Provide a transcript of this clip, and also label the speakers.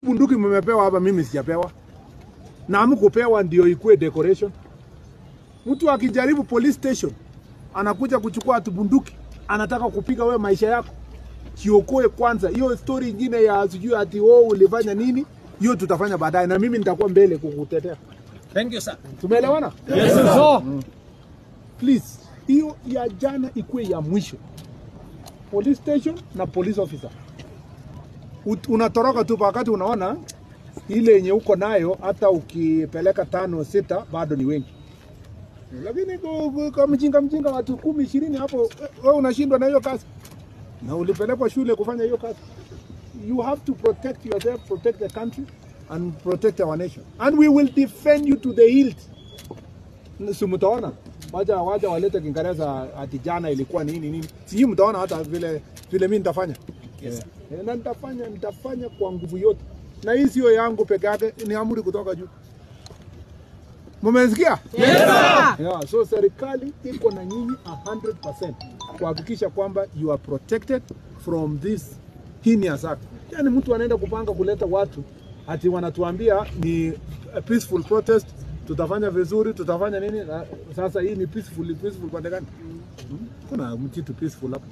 Speaker 1: Bunduki mmepewa hapa, mimi sijapewa. Na mkupewa ndio ikue decoration. Mtu akijaribu police station anakuja kuchukua atu bunduki, anataka kupiga wewe maisha yako. Kiokoe kwanza. Hiyo story nyingine ya sijui ati wewe ulifanya nini, hiyo tutafanya baadaye na mimi nitakuwa mbele kukutetea.
Speaker 2: Thank you sir.
Speaker 1: Tumeelewana?
Speaker 2: Yes sir.
Speaker 1: Please, hiyo ya jana ikue ya mwisho. Police station na police officer. Unatoroka tu wakati unaona ile yenye uko nayo, hata ukipeleka 5 6 bado ni wengi. Lakini kwa mjinga watu 10 20 hapo wewe unashindwa na hiyo kazi. Na ulipelekwa shule kufanya hiyo kazi. You have to protect yourself, protect the country and protect our nation. And we will defend you to the hilt. Mtaona waja walete Kiingereza ati jana ilikuwa nini. Sijui mtaona hata vile mimi nitafanya.
Speaker 2: Yes.
Speaker 1: Na nitafanya kwa nguvu yote. Na hii sio yangu peke yake, ni amri kutoka juu. Mumesikia?
Speaker 2: Yes sir.
Speaker 1: Yeah, so serikali iko na nyinyi 100% kuhakikisha kwamba you are protected from this heinous act. Yaani mtu anaenda kupanga kuleta watu ati wanatuambia ni a peaceful protest, tutafanya vizuri, tutafanya nini? Sasa hii ni peaceful pande gani? Kuna mtu peaceful hapa.